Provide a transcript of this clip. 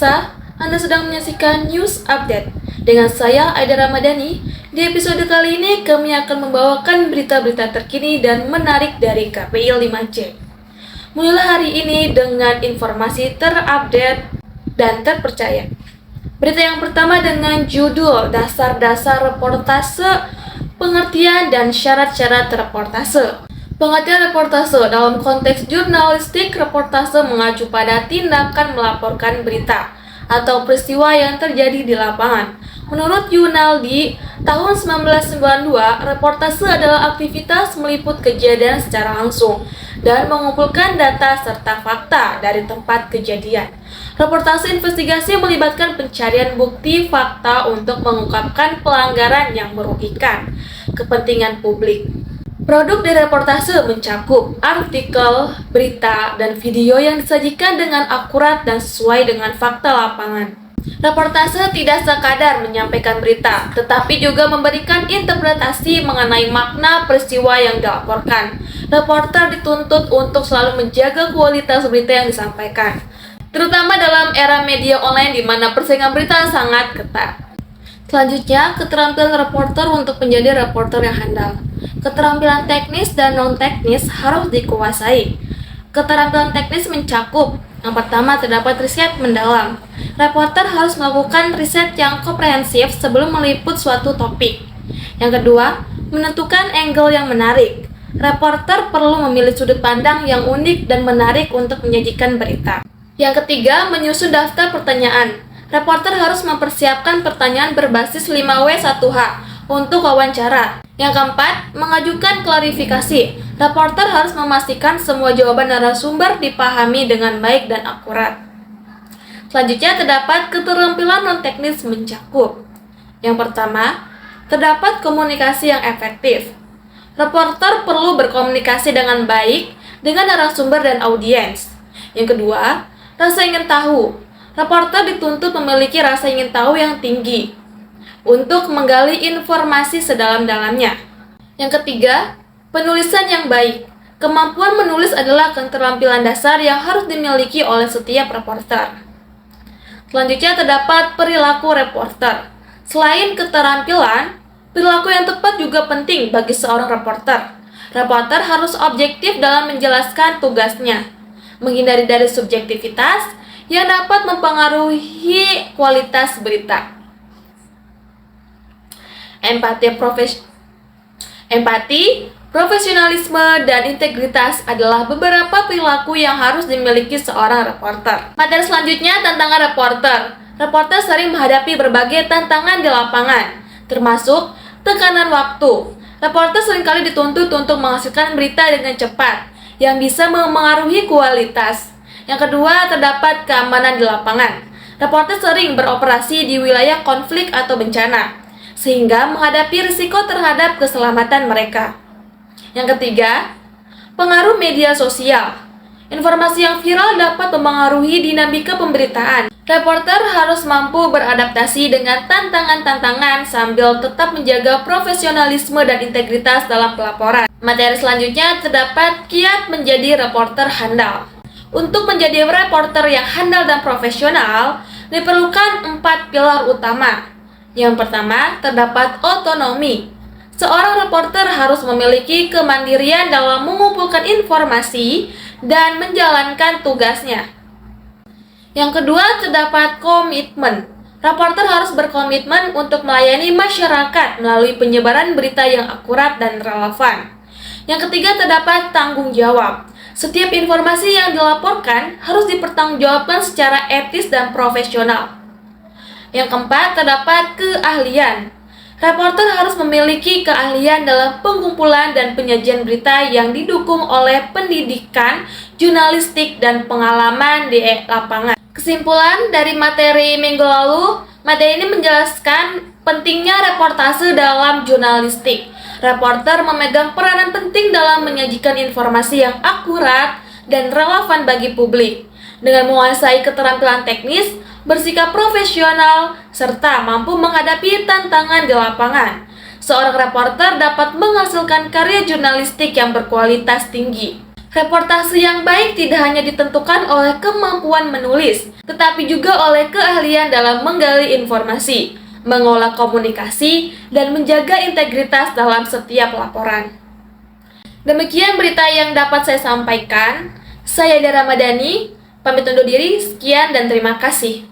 pemirsa, Anda sedang menyaksikan News Update. Dengan saya, Aida Ramadhani. Di episode kali ini, kami akan membawakan berita-berita terkini dan menarik dari KPI 5C. Mulailah hari ini dengan informasi terupdate dan terpercaya. Berita yang pertama dengan judul Dasar-dasar reportase, pengertian dan syarat-syarat reportase. Pengertian reportase dalam konteks jurnalistik, reportase mengacu pada tindakan melaporkan berita atau peristiwa yang terjadi di lapangan. Menurut Yunaldi, tahun 1992, reportase adalah aktivitas meliput kejadian secara langsung dan mengumpulkan data serta fakta dari tempat kejadian. Reportase investigasi melibatkan pencarian bukti fakta untuk mengungkapkan pelanggaran yang merugikan kepentingan publik. Produk dari reportase mencakup artikel, berita, dan video yang disajikan dengan akurat dan sesuai dengan fakta lapangan. Reportase tidak sekadar menyampaikan berita, tetapi juga memberikan interpretasi mengenai makna peristiwa yang dilaporkan. Reporter dituntut untuk selalu menjaga kualitas berita yang disampaikan, terutama dalam era media online di mana persaingan berita sangat ketat. Selanjutnya, keterampilan reporter untuk menjadi reporter yang handal. Keterampilan teknis dan non-teknis harus dikuasai. Keterampilan teknis mencakup: yang pertama, terdapat riset mendalam. Reporter harus melakukan riset yang komprehensif sebelum meliput suatu topik. Yang kedua, menentukan angle yang menarik. Reporter perlu memilih sudut pandang yang unik dan menarik untuk menyajikan berita. Yang ketiga, menyusun daftar pertanyaan. Reporter harus mempersiapkan pertanyaan berbasis 5W1H untuk wawancara. Yang keempat, mengajukan klarifikasi. Reporter harus memastikan semua jawaban narasumber dipahami dengan baik dan akurat. Selanjutnya, terdapat keterampilan non-teknis mencakup: yang pertama, terdapat komunikasi yang efektif. Reporter perlu berkomunikasi dengan baik dengan narasumber dan audiens. Yang kedua, rasa ingin tahu. Reporter dituntut memiliki rasa ingin tahu yang tinggi untuk menggali informasi sedalam-dalamnya. Yang ketiga, penulisan yang baik. Kemampuan menulis adalah keterampilan dasar yang harus dimiliki oleh setiap reporter. Selanjutnya, terdapat perilaku reporter. Selain keterampilan, perilaku yang tepat juga penting bagi seorang reporter. Reporter harus objektif dalam menjelaskan tugasnya, menghindari dari subjektivitas yang dapat mempengaruhi kualitas berita. Empati, profesionalisme, dan integritas adalah beberapa perilaku yang harus dimiliki seorang reporter. Materi selanjutnya, tantangan reporter. Reporter sering menghadapi berbagai tantangan di lapangan, termasuk tekanan waktu. Reporter seringkali dituntut untuk menghasilkan berita dengan cepat, yang bisa memengaruhi kualitas. Yang kedua, terdapat keamanan di lapangan. Reporter sering beroperasi di wilayah konflik atau bencana, sehingga menghadapi risiko terhadap keselamatan mereka. Yang ketiga, pengaruh media sosial. Informasi yang viral dapat mempengaruhi dinamika pemberitaan. Reporter harus mampu beradaptasi dengan tantangan-tantangan sambil tetap menjaga profesionalisme dan integritas dalam pelaporan. Materi selanjutnya, terdapat kiat menjadi reporter handal. Untuk menjadi reporter yang handal dan profesional, diperlukan 4 pilar utama. Yang pertama, terdapat otonomi. Seorang reporter harus memiliki kemandirian dalam mengumpulkan informasi dan menjalankan tugasnya. Yang kedua, terdapat komitmen. Reporter harus berkomitmen untuk melayani masyarakat melalui penyebaran berita yang akurat dan relevan. Yang ketiga, terdapat tanggung jawab. Setiap informasi yang dilaporkan harus dipertanggungjawabkan secara etis dan profesional. Yang keempat, terdapat keahlian. Reporter harus memiliki keahlian dalam pengumpulan dan penyajian berita yang didukung oleh pendidikan, jurnalistik, dan pengalaman di lapangan. Kesimpulan dari materi minggu lalu, materi ini menjelaskan pentingnya reportase dalam jurnalistik. Reporter memegang peranan penting dalam menyajikan informasi yang akurat dan relevan bagi publik. Dengan menguasai keterampilan teknis, bersikap profesional, serta mampu menghadapi tantangan di lapangan, seorang reporter dapat menghasilkan karya jurnalistik yang berkualitas tinggi. Reportase yang baik tidak hanya ditentukan oleh kemampuan menulis, tetapi juga oleh keahlian dalam menggali informasi, mengolah komunikasi, dan menjaga integritas dalam setiap laporan. Demikian berita yang dapat saya sampaikan. Saya Dara Ramadhani, pamit undur diri, sekian dan terima kasih.